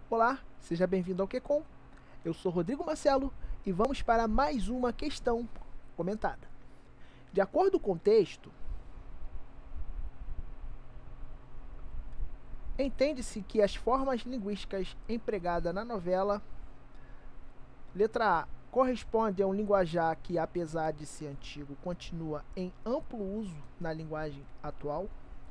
Olá, seja bem-vindo ao QCOM. Eu sou Rodrigo Marcelo e vamos para mais uma questão comentada. De acordo com o texto, entende-se que as formas linguísticas empregadas na novela, letra A, corresponde a um linguajar que, apesar de ser antigo, continua em amplo uso na linguagem atual.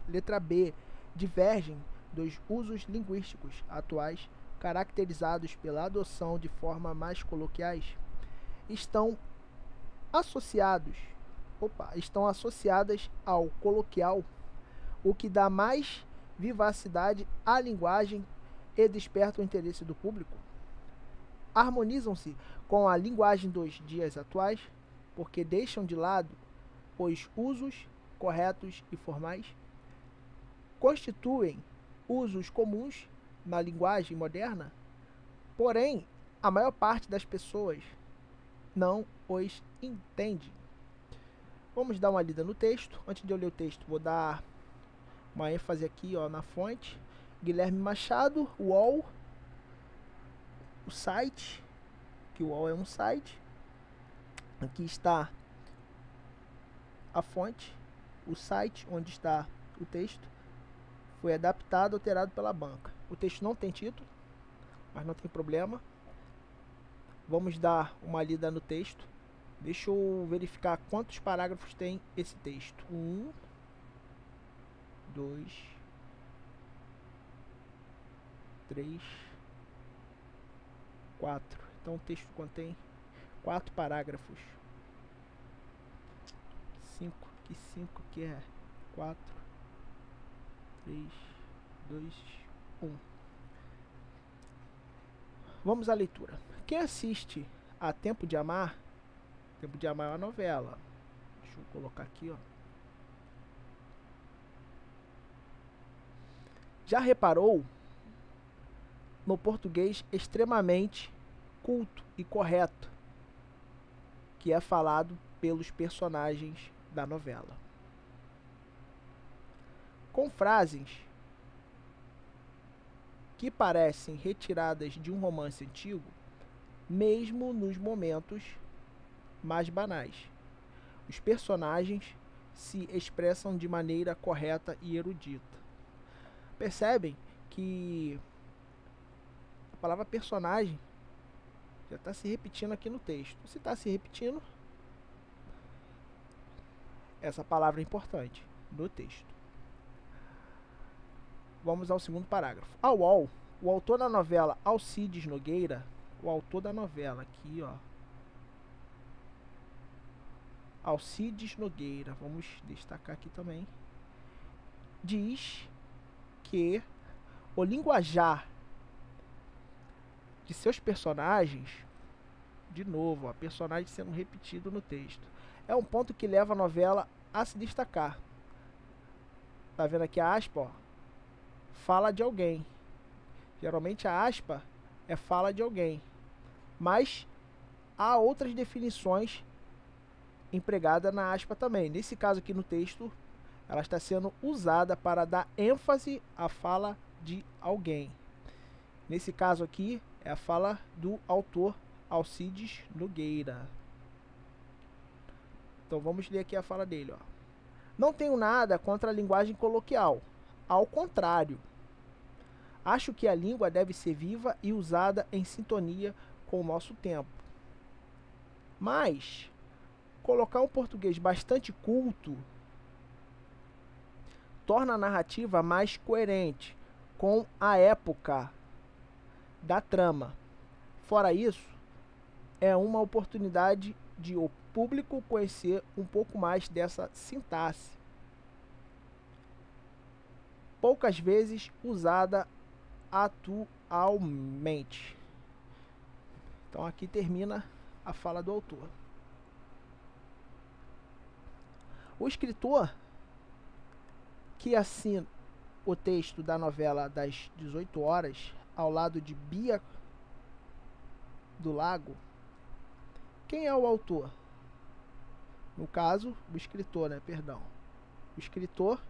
Letra B, divergem dos usos linguísticos atuais, caracterizados pela adoção de formas mais coloquiais, estão associadas ao coloquial, o que dá mais vivacidade à linguagem e desperta o interesse do público. Harmonizam-se com a linguagem dos dias atuais, porque deixam de lado os usos corretos e formais. Constituem usos comuns na linguagem moderna, porém, a maior parte das pessoas não os entende. Vamos dar uma lida no texto. Antes de eu ler o texto, vou dar uma ênfase aqui na fonte. Guilherme Machado, UOL, o site, que o UOL é um site. Aqui está a fonte, o site onde está o texto. Foi adaptado, alterado pela banca. O texto não tem título, mas não tem problema. Vamos dar uma lida no texto. Deixa eu verificar quantos parágrafos tem esse texto. 1, 2, 3, 4. Então o texto contém 4 parágrafos. 5, que é 4, 3, 2, 1. Vamos à leitura. Quem assiste a Tempo de Amar, Tempo de Amar é uma novela. Deixa eu colocar aqui, já reparou no português extremamente culto e correto que é falado pelos personagens da novela. Com frases que parecem retiradas de um romance antigo, mesmo nos momentos mais banais. Os personagens se expressam de maneira correta e erudita. Percebem que a palavra personagem já está se repetindo aqui no texto. Se está se repetindo, essa palavra é importante no texto. Vamos ao segundo parágrafo. A UOL, o autor da novela Alcides Nogueira, o autor da novela aqui, Alcides Nogueira, vamos destacar aqui também, diz que o linguajar de seus personagens, de novo, personagem sendo repetido no texto, é um ponto que leva a novela a se destacar. Tá vendo aqui a aspa, fala de alguém. Geralmente a aspa é fala de alguém, mas há outras definições empregadas na aspa também. Nesse caso aqui no texto, ela está sendo usada para dar ênfase à fala de alguém. Nesse caso aqui, é a fala do autor Alcides Nogueira. Então vamos ler aqui a fala dele. Não tenho nada contra a linguagem coloquial. Ao contrário, acho que a língua deve ser viva e usada em sintonia com o nosso tempo. Mas colocar um português bastante culto torna a narrativa mais coerente com a época da trama. Fora isso, é uma oportunidade de o público conhecer um pouco mais dessa sintaxe, poucas vezes usada atualmente. Então aqui termina a fala do autor. O escritor que assina o texto da novela das 18 horas, ao lado de Bia do Lago, quem é o autor? No caso, o escritor, O escritor,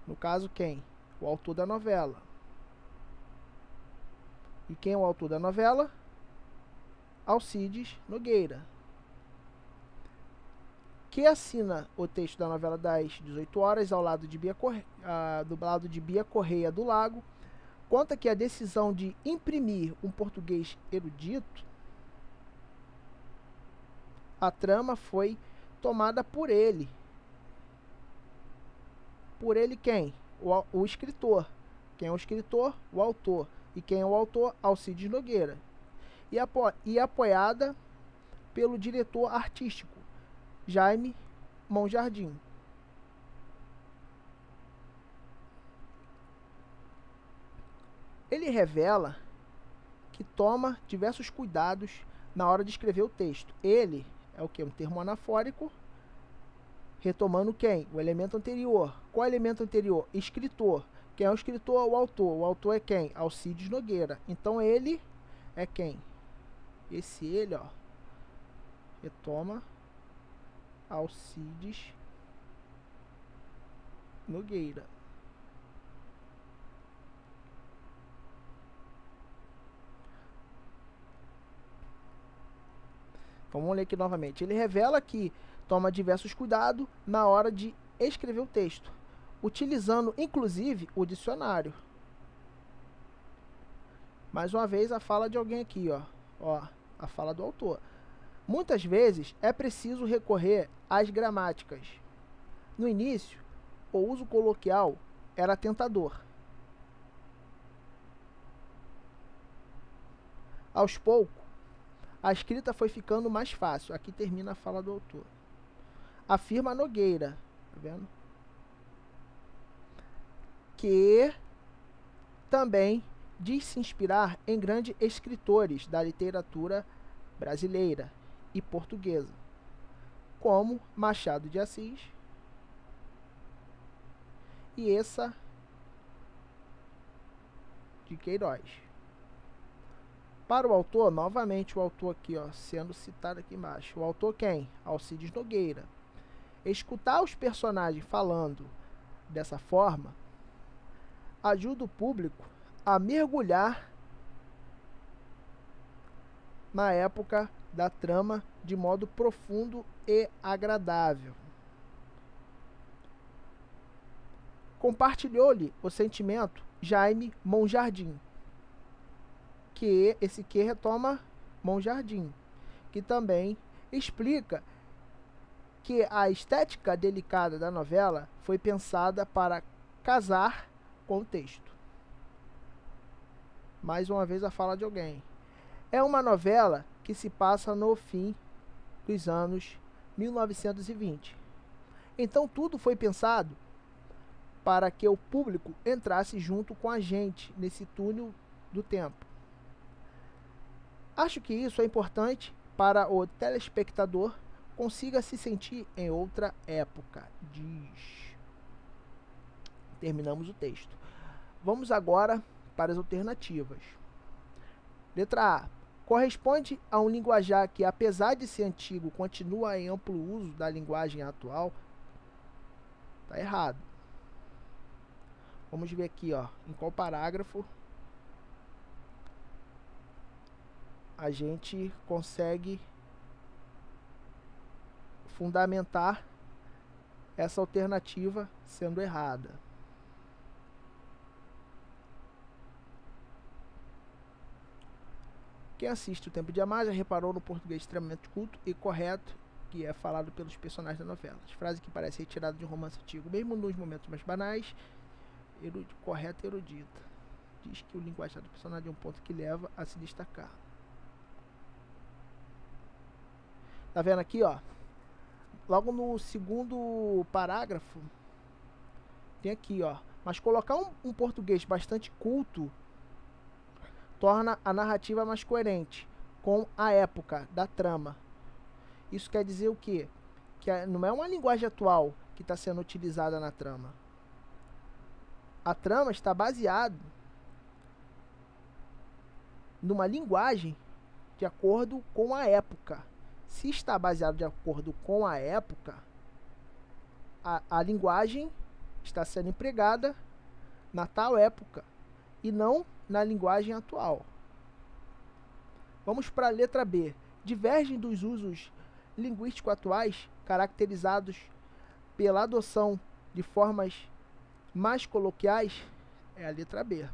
no caso, quem? O autor da novela. E quem é o autor da novela? Alcides Nogueira, que assina o texto da novela das 18 horas ao lado de Bia Correia do Lago. Conta que a decisão de imprimir um português erudito, a trama foi tomada por ele. Por ele quem? O escritor. Quem é o escritor? O autor. E quem é o autor? Alcides Nogueira. E apoiada pelo diretor artístico, Jaime Monjardim. Ele revela que toma diversos cuidados na hora de escrever o texto. Ele é o que? Um termo anafórico, retomando quem? O elemento anterior. Qual é o elemento anterior? Escritor. Quem é o escritor? O autor. O autor é quem? Alcides Nogueira. Então ele é quem? Esse ele, ó, retoma Alcides Nogueira. Vamos ler aqui novamente. Ele revela que toma diversos cuidados na hora de escrever o texto, utilizando inclusive o dicionário. Mais uma vez a fala de alguém aqui, ó, a fala do autor. Muitas vezes é preciso recorrer às gramáticas. No início, o uso coloquial era tentador. Aos poucos, a escrita foi ficando mais fácil. Aqui termina a fala do autor. Afirma Nogueira, tá vendo? Que também diz se inspirar em grandes escritores da literatura brasileira e portuguesa, como Machado de Assis e Eça de Queiroz. Para o autor, novamente o autor aqui, ó, sendo citado aqui embaixo. O autor quem? Alcides Nogueira. Escutar os personagens falando dessa forma ajuda o público a mergulhar na época da trama de modo profundo e agradável. Compartilhou-lhe o sentimento Jaime Monjardim, que esse que retoma Monjardim, que também explica que a estética delicada da novela foi pensada para casar com o texto. Mais uma vez a fala de alguém. É uma novela que se passa no fim dos anos 1920. Então tudo foi pensado para que o público entrasse junto com a gente nesse túnel do tempo. Acho que isso é importante para o telespectador consiga se sentir em outra época, diz. Terminamos o texto. Vamos agora para as alternativas. Letra A. Corresponde a um linguajar que, apesar de ser antigo, continua em amplo uso da linguagem atual. Está errado. Vamos ver aqui, ó, em qual parágrafo a gente consegue fundamentar essa alternativa sendo errada. Quem assiste O Tempo de Amar já reparou no português extremamente culto e correto que é falado pelos personagens da novela. As frases que parecem retiradas de um romance antigo, mesmo nos momentos mais banais, correta e erudita. Diz que o linguajar do personagem é um ponto que leva a se destacar. Tá vendo aqui, ó? Logo no segundo parágrafo, tem aqui, ó. Mas colocar um português bastante culto torna a narrativa mais coerente com a época da trama. Isso quer dizer o quê? Que não é uma linguagem atual que está sendo utilizada na trama. A trama está baseada numa linguagem de acordo com a época. Se está baseado de acordo com a época, a linguagem está sendo empregada na tal época e não na linguagem atual. Vamos para a letra B. Divergem dos usos linguísticos atuais, caracterizados pela adoção de formas mais coloquiais, é a letra B.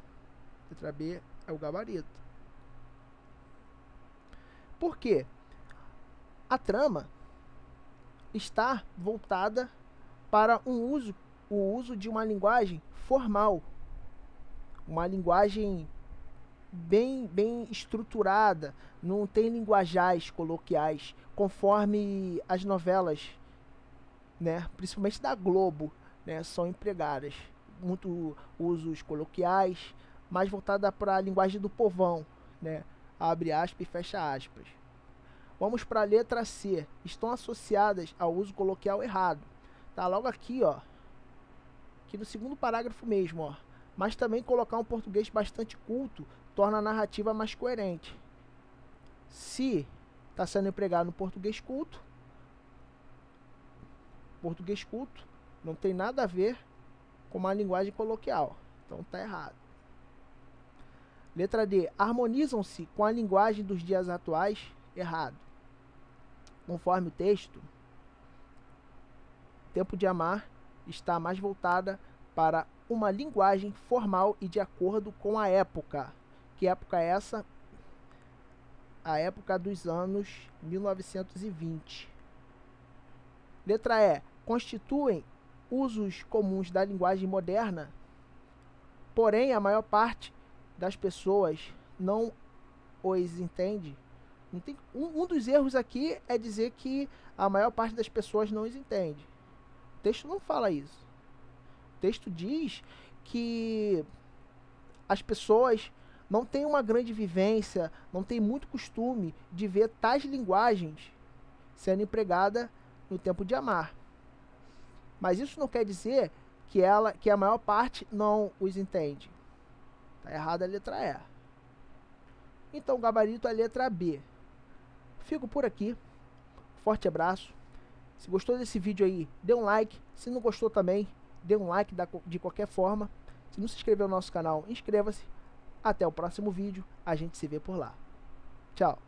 Letra B é o gabarito. Por quê? A trama está voltada para o uso de uma linguagem formal, uma linguagem bem estruturada, não tem linguajais coloquiais, conforme as novelas, né, principalmente da Globo, né, são empregadas. Muito usos coloquiais, mais voltada para a linguagem do povão, né, abre aspas e fecha aspas. Vamos para a letra C. Estão associadas ao uso coloquial errado. Tá logo aqui, ó. Aqui no segundo parágrafo mesmo, ó. Mas também colocar um português bastante culto torna a narrativa mais coerente. Se está sendo empregado no português culto não tem nada a ver com uma linguagem coloquial. Então tá errado. Letra D. Harmonizam-se com a linguagem dos dias atuais. Errado. Conforme o texto, Tempo de Amar está mais voltada para uma linguagem formal e de acordo com a época. Que época é essa? A época dos anos 1920. Letra E. Constituem usos comuns da linguagem moderna, porém a maior parte das pessoas não os entende. Não tem, um dos erros aqui é dizer que a maior parte das pessoas não os entende. O texto não fala isso. O texto diz que as pessoas não têm uma grande vivência, não têm muito costume de ver tais linguagens sendo empregada no Tempo de Amar. Mas isso não quer dizer que a maior parte não os entende. Está errada a letra E. Então o gabarito é a letra B. Fico por aqui. Forte abraço. Se gostou desse vídeo aí, dê um like. Se não gostou também, dê um like de qualquer forma. Se não se inscreveu no nosso canal, inscreva-se. Até o próximo vídeo. A gente se vê por lá. Tchau.